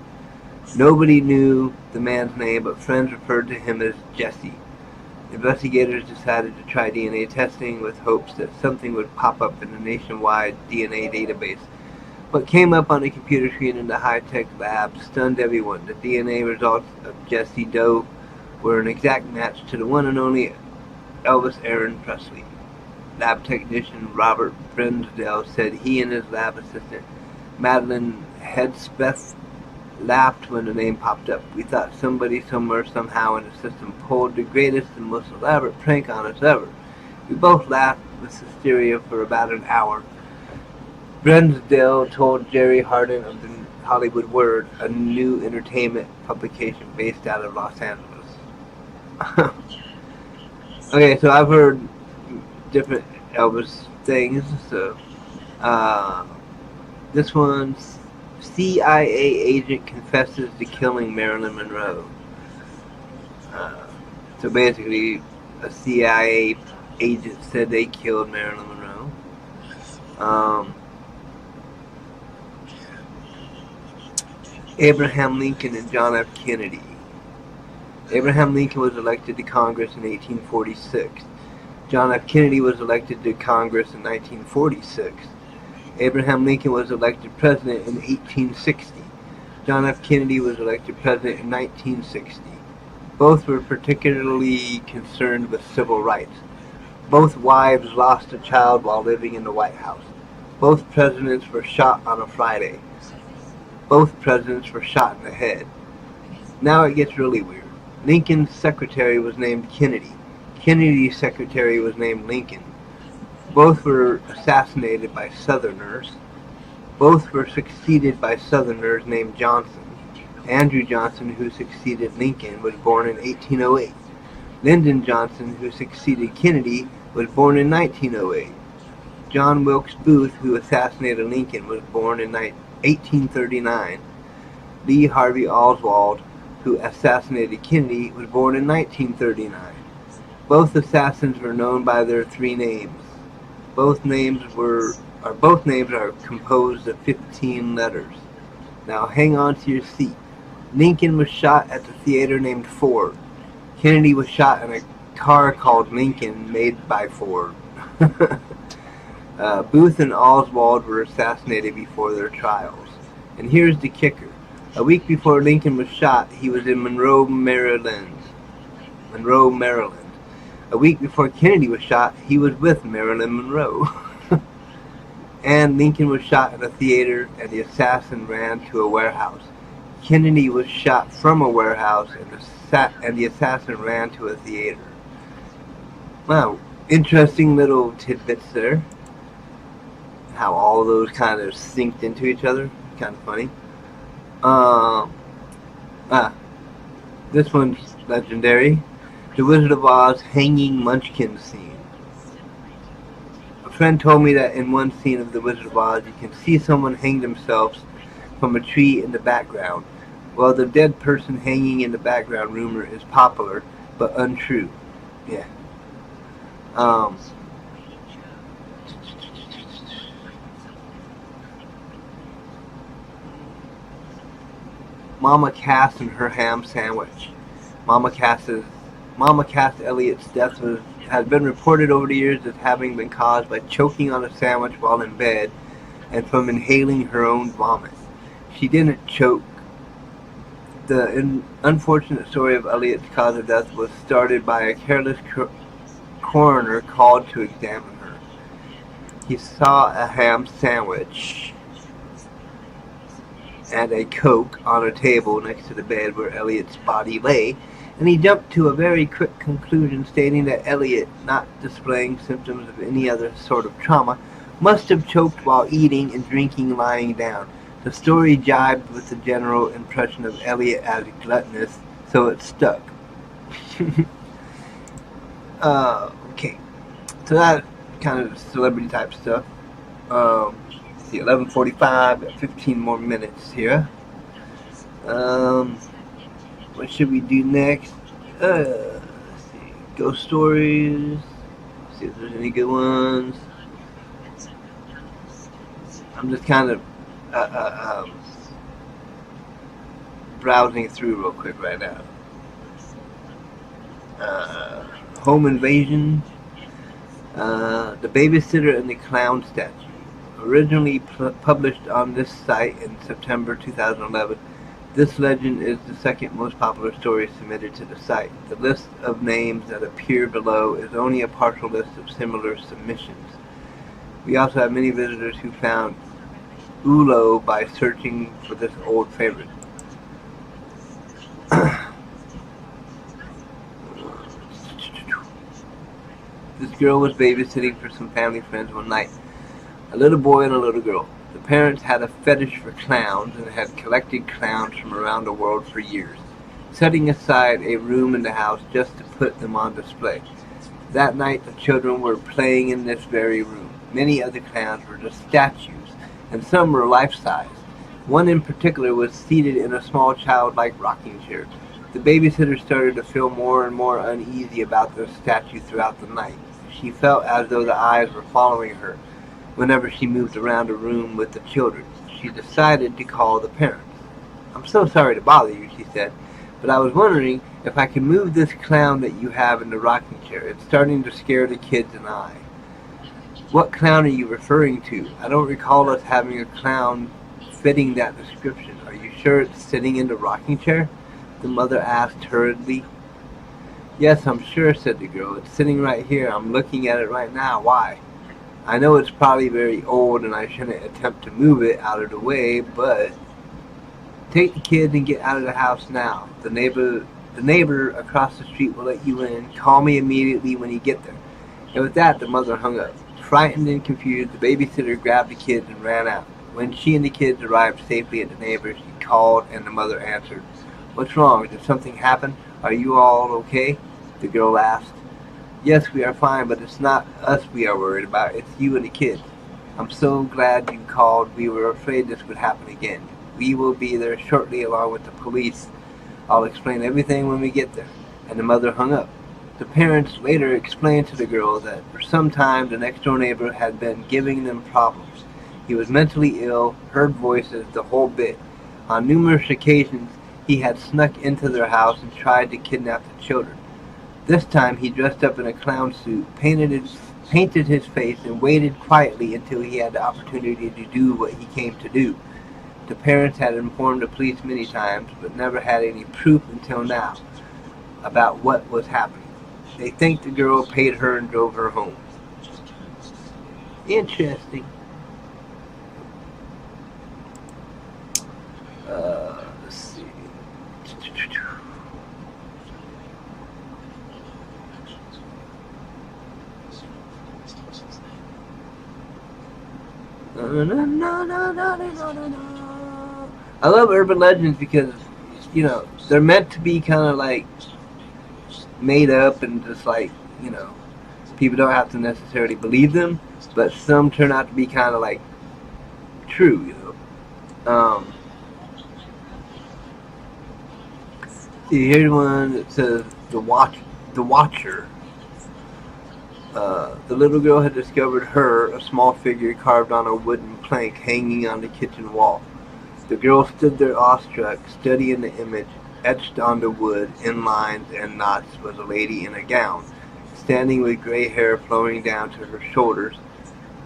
Nobody knew the man's name, but friends referred to him as Jesse. Investigators decided to try DNA testing with hopes that something would pop up in the nationwide DNA database. What came up on the computer screen in the high-tech lab stunned everyone. The DNA results of Jesse Doe were an exact match to the one and only Elvis Aaron Presley. Lab technician Robert Brenzdale said he and his lab assistant Madeline Hedspeth laughed when the name popped up. We thought somebody somewhere somehow in the system pulled the greatest and most elaborate prank on us ever. We both laughed with hysteria for about an hour. Brenzdale told Jerry Hardin of the Hollywood Word, a new entertainment publication based out of Los Angeles. Okay, so I've heard different Elvis things. So this one's CIA agent confesses to killing Marilyn Monroe. So basically, a CIA agent said they killed Marilyn Monroe. Abraham Lincoln and John F. Kennedy. Abraham Lincoln was elected to Congress in 1846. John F. Kennedy was elected to Congress in 1946. Abraham Lincoln was elected president in 1860. John F. Kennedy was elected president in 1960. Both were particularly concerned with civil rights. Both wives lost a child while living in the White House. Both presidents were shot on a Friday. Both presidents were shot in the head. Now it gets really weird. Lincoln's secretary was named Kennedy. Kennedy's secretary was named Lincoln. Both were assassinated by Southerners. Both were succeeded by Southerners named Johnson. Andrew Johnson, who succeeded Lincoln, was born in 1808. Lyndon Johnson, who succeeded Kennedy, was born in 1908. John Wilkes Booth, who assassinated Lincoln, was born in 1839. Lee Harvey Oswald, who assassinated Kennedy, was born in 1939. Both assassins were known by their three names. Both names are composed of 15 letters. Now hang on to your seat. Lincoln was shot at the theater named Ford. Kennedy was shot in a car called Lincoln, made by Ford. Booth and Oswald were assassinated before their trials. And here's the kicker. A week before Lincoln was shot, he was in Monroe, Maryland. A week before Kennedy was shot, he was with Marilyn Monroe. And Lincoln was shot in a theater, and the assassin ran to a warehouse. Kennedy was shot from a warehouse, and the assassin ran to a theater. Wow, interesting little tidbits there. How all those kind of synced into each other. Kind of funny. This one's legendary. The Wizard of Oz hanging munchkin scene. A friend told me that in one scene of The Wizard of Oz, you can see someone hang themselves from a tree in the background. Well, the dead person hanging in the background rumor is popular, but untrue. Yeah. Mama Cass and her ham sandwich. Mama Cass Elliott's death has been reported over the years as having been caused by choking on a sandwich while in bed and from inhaling her own vomit. She didn't choke. The unfortunate story of Elliott's cause of death was started by a careless coroner called to examine her. He saw a ham sandwich and a Coke on a table next to the bed where Elliott's body lay, and he jumped to a very quick conclusion stating that Elliot, not displaying symptoms of any other sort of trauma, must have choked while eating and drinking lying down. The story jibed with the general impression of Elliot as gluttonous, so it stuck. Okay, so that kind of celebrity type stuff. See, 11:45, got 15 more minutes here. What should we do next? Let's see, ghost stories. See if there's any good ones. I'm just kind of browsing through real quick right now. Home invasion. The babysitter and the clown statue. Originally published on this site in September 2011, this legend is the second most popular story submitted to the site. The list of names that appear below is only a partial list of similar submissions. We also have many visitors who found Ulo by searching for this old favorite. This girl was babysitting for some family friends one night. A little boy and a little girl. The parents had a fetish for clowns and had collected clowns from around the world for years, setting aside a room in the house just to put them on display. That night the children were playing in this very room. Many other clowns were just statues, and some were life-size. One in particular was seated in a small childlike rocking chair. The babysitter started to feel more and more uneasy about the statue throughout the night. She felt as though the eyes were following her whenever she moved around the room with the children. She decided to call the parents. "I'm so sorry to bother you," she said, "but I was wondering if I could move this clown that you have in the rocking chair. It's starting to scare the kids and I." "What clown are you referring to? I don't recall us having a clown fitting that description. Are you sure it's sitting in the rocking chair?" the mother asked hurriedly. "Yes, I'm sure," said the girl. "It's sitting right here. I'm looking at it right now. Why? I know it's probably very old and I shouldn't attempt to move it out of the way, but take the kids and get out of the house now. The neighbor across the street will let you in. Call me immediately when you get there." And with that, the mother hung up. Frightened and confused, the babysitter grabbed the kids and ran out. When she and the kids arrived safely at the neighbor, she called and the mother answered. "What's wrong? Did something happen? Are you all okay?" the girl asked. "Yes, we are fine, but it's not us we are worried about. It's you and the kids. I'm so glad you called. We were afraid this would happen again. We will be there shortly along with the police. I'll explain everything when we get there." And the mother hung up. The parents later explained to the girl that for some time the next-door neighbor had been giving them problems. He was mentally ill, heard voices, the whole bit. On numerous occasions, he had snuck into their house and tried to kidnap the children. This time he dressed up in a clown suit, painted his face, and waited quietly until he had the opportunity to do what he came to do. The parents had informed the police many times, but never had any proof until now about what was happening. They think the girl paid her and drove her home. Interesting. Let's see. I love urban legends because, they're meant to be kind of like made up and just like, people don't have to necessarily believe them, but some turn out to be kind of like true, See, here's one that says the Watcher. The little girl had discovered a small figure carved on a wooden plank hanging on the kitchen wall. The girl stood there awestruck, studying the image. Etched on the wood, in lines and knots, was a lady in a gown, standing with gray hair flowing down to her shoulders,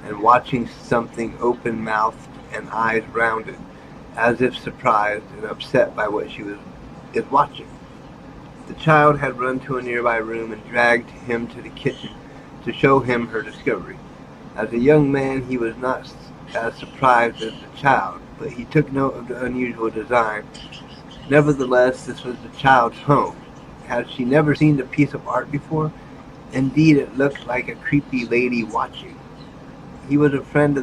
and watching something open-mouthed and eyes rounded, as if surprised and upset by what she was watching. The child had run to a nearby room and dragged him to the kitchen to show him her discovery. As a young man, he was not as surprised as the child, but he took note of the unusual design. Nevertheless, this was the child's home, Had she never seen a piece of art before? Indeed, it looked like a creepy lady watching. He was a friend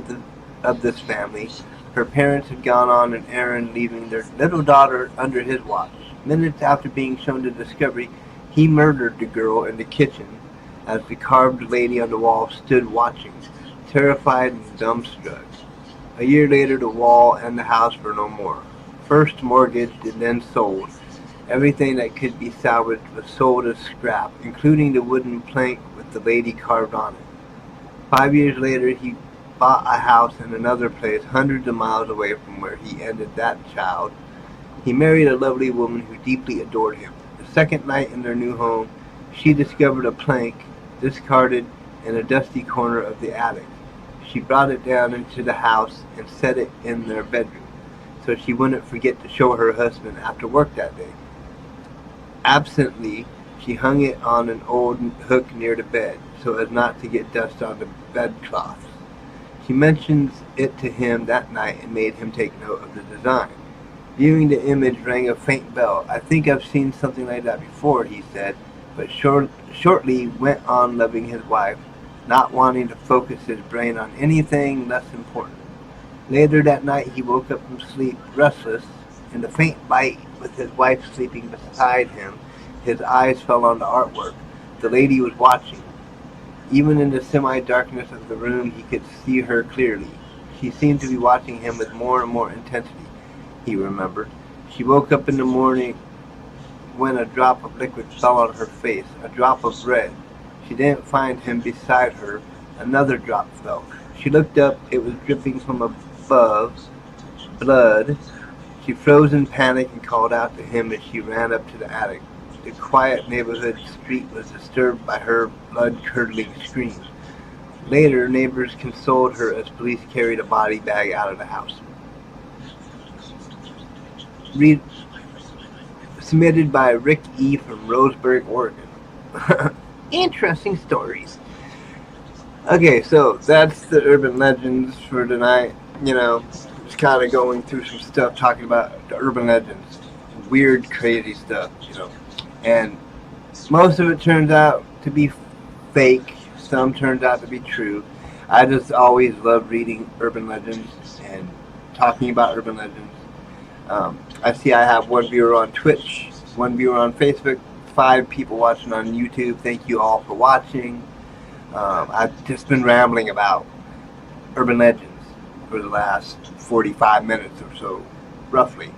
of this family. Her parents had gone on an errand, leaving their little daughter under his watch. Minutes after being shown the discovery, he murdered the girl in the kitchen as the carved lady on the wall stood watching, terrified and dumbstruck. A year later, the wall and the house were no more. First mortgaged and then sold. Everything that could be salvaged was sold as scrap, including the wooden plank with the lady carved on it. 5 years later, he bought a house in another place hundreds of miles away from where he ended that child. He married a lovely woman who deeply adored him. The second night in their new home, she discovered a plank discarded in a dusty corner of the attic. She brought it down into the house and set it in their bedroom, so she wouldn't forget to show her husband after work that day. Absently, she hung it on an old hook near the bed, so as not to get dust on the bedclothes. She mentions it to him that night and made him take note of the design. Viewing the image rang a faint bell. "I think I've seen something like that before," he said, but shortly went on loving his wife, not wanting to focus his brain on anything less important. Later that night, he woke up from sleep, restless, in the faint light with his wife sleeping beside him. His eyes fell on the artwork. The lady was watching. Even in the semi-darkness of the room, he could see her clearly. She seemed to be watching him with more and more intensity, he remembered. She woke up in the morning when a drop of liquid fell on her face, a drop of red. She didn't find him beside her. Another drop fell. She looked up. It was dripping from above. Blood. She froze in panic and called out to him as she ran up to the attic. The quiet neighborhood street was disturbed by her blood-curdling screams. Later, neighbors consoled her as police carried a body bag out of the house. Submitted by Rick E. from Roseburg, Oregon. Interesting stories. Okay, so that's the urban legends for tonight. Just kind of going through some stuff, talking about the urban legends. Weird, crazy stuff, And most of it turns out to be fake. Some turns out to be true. I just always love reading urban legends and talking about urban legends. I see I have one viewer on Twitch, one viewer on Facebook, 5 people watching on YouTube. Thank you all for watching. I've just been rambling about urban legends for the last 45 minutes or so, roughly.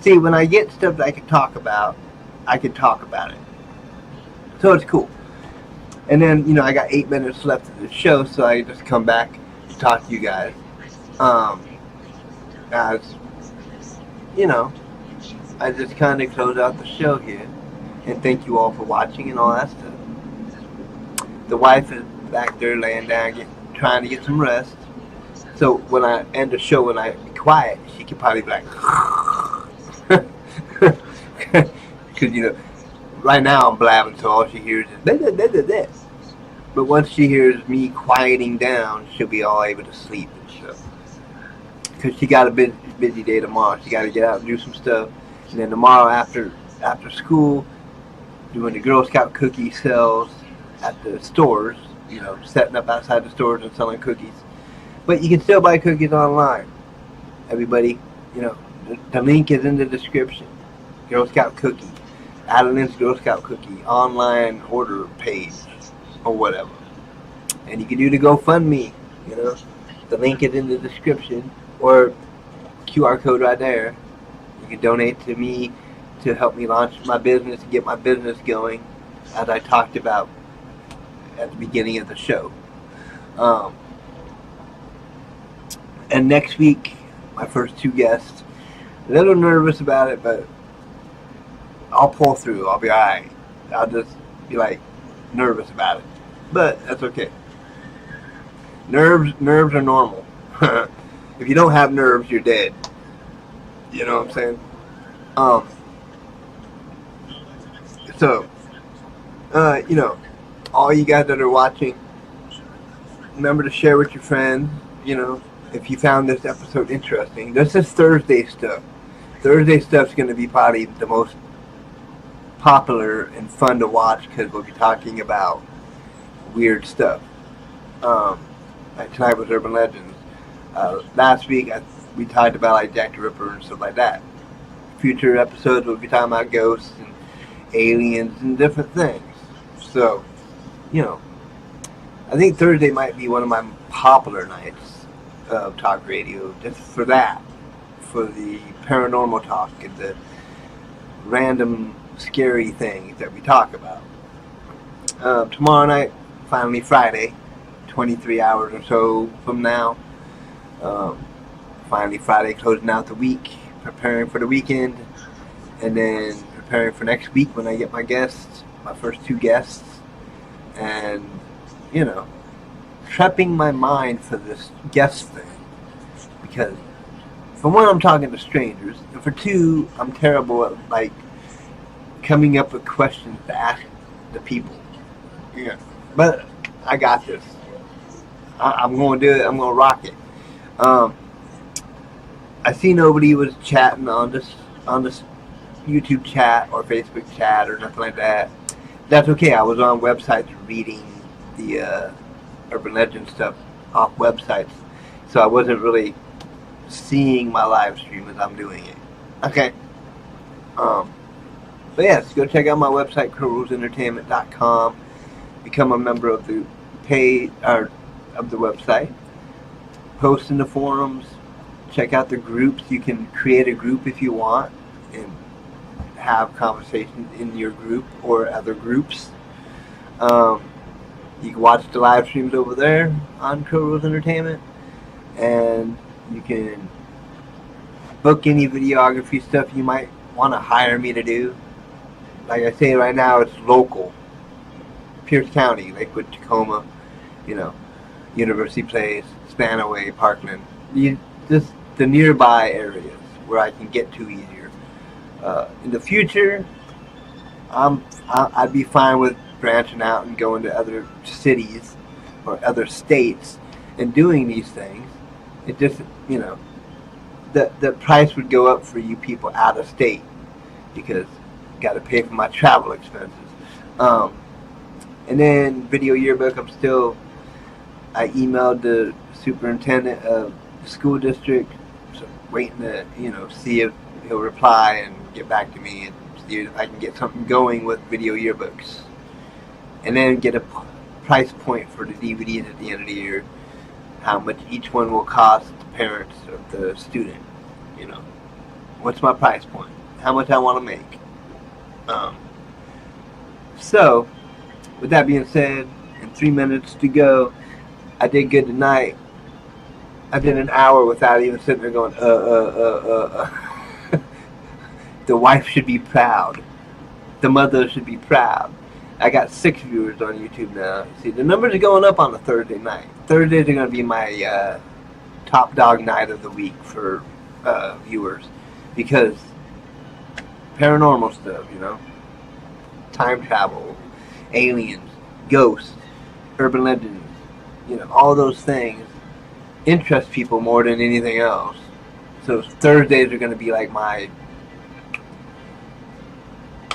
See, when I get stuff that I can talk about it. So it's cool. And then, I got 8 minutes left of the show, so I just come back to talk to you guys. As, I just kind of close out the show here. And thank you all for watching and all that stuff. The wife is back there laying down, trying to get some rest. So when I end the show, when I be quiet, she could probably be like, because, right now I'm blabbing, so all she hears is blah, blah, blah, blah, blah. But once she hears me quieting down, she'll be all able to sleep and stuff. Because she got a busy day tomorrow. She got to get out and do some stuff. And then tomorrow after school, doing the Girl Scout cookie sales at the stores, setting up outside the stores and selling cookies. But you can still buy cookies online. Everybody, the link is in the description. Girl Scout cookie. Adeline's Girl Scout cookie online order page or whatever. And you can do the GoFundMe, The link is in the description or QR code right there. You can donate to me to help me launch my business, get my business going, as I talked about at the beginning of the show. And next week, my first 2 guests. A little nervous about it, but I'll pull through. I'll be alright. I'll just be nervous about it. But that's okay. Nerves are normal. If you don't have nerves, you're dead. You know what I'm saying? So, all you guys that are watching, remember to share with your friends, if you found this episode interesting. This is Thursday stuff. Thursday stuff's going to be probably the most popular and fun to watch because we'll be talking about weird stuff. Like tonight was urban legends. Last week we talked about like Jack the Ripper and stuff like that. Future episodes we'll be talking about ghosts and aliens and different things. So, you know, I think Thursday might be one of my popular nights of talk radio just for that. For the paranormal talk and the random scary things that we talk about. Tomorrow night, finally Friday, 23 hours or so from now. Finally Friday, closing out the week, preparing for the weekend, and then preparing for next week when I get my guests, my first 2 guests, and, you know, prepping my mind for this guest thing. Because, for one, I'm talking to strangers, and for 2, I'm terrible at, like, coming up with questions to ask the people. Yeah. But I got this. I'm going to do it. I'm going to rock it. I see nobody was chatting on this YouTube chat or Facebook chat or nothing like that. That's okay. I was on websites reading the urban legend stuff off websites, so I wasn't really seeing my live stream as I'm doing it. Okay. But yes, go check out my website, crowrosesentertainment.com. Become a member of the page or of the website. Post in the forums. Check out the groups. You can create a group if you want and have conversations in your group or other groups. You can watch the live streams over there on Crow Rose Entertainment, and you can book any videography stuff you might want to hire me to do. Like I say right now, it's local. Pierce County, Lakewood, Tacoma, you know, University Place, Spanaway, Parkland. Just the nearby areas where I can get to easier. In the future, I'd be fine with branching out and going to other cities or other states and doing these things. It just, you know, the price would go up for you people out of state because I got to pay for my travel expenses. And then video yearbook, I emailed the superintendent of the school district, so waiting to, you know, see if he'll reply and get back to me and see if I can get something going with video yearbooks. And then get a price point for the DVDs at the end of the year, how much each one will cost the parents of the student, you know. What's my price point? How much I want to make. So, with that being said, in 3 minutes to go, I did good tonight. I did an hour without even sitting there going, The wife should be proud. The mother should be proud. I got 6 viewers on YouTube now. See, the numbers are going up on a Thursday night. Thursdays are going to be my top dog night of the week for viewers. Because paranormal stuff, you know. Time travel, aliens, ghosts, urban legends, you know, all those things interest people more than anything else. So Thursdays are going to be like my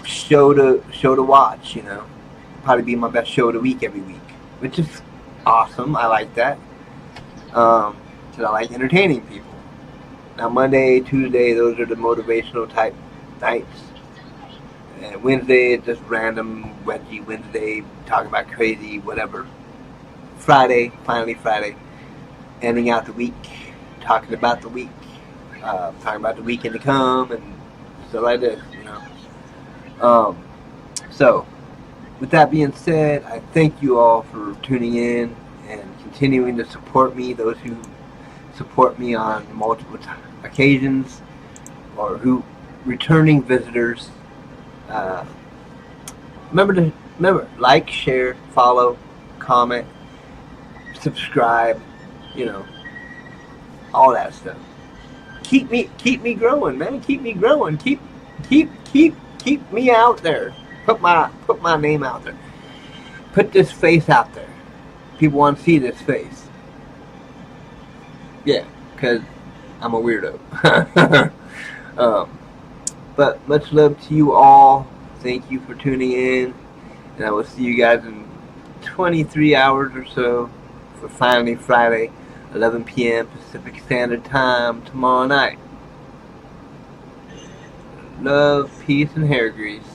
show to watch, you know. Probably be my best show of the week every week, which is awesome. I like that. Because I like entertaining people. Now Monday, Tuesday, those are the motivational type nights. And Wednesday is just random, wedgie Wednesday, talking about crazy, whatever. Friday, finally Friday, ending out the week, talking about the week, talking about the weekend to come, and stuff like this, you know. So, with that being said, I thank you all for tuning in and continuing to support me, those who support me on multiple occasions, or who returning visitors. Remember, like, share, follow, comment, subscribe, you know, all that stuff. Keep me growing, man. Keep me growing. Keep me out there. Put my name out there. Put this face out there. People want to see this face. Yeah, because I'm a weirdo. But much love to you all. thank you for tuning in, and I will see you guys in 23 hours or so for finally Friday, 11 p.m. Pacific Standard Time tomorrow night. Love, peace, and hair grease.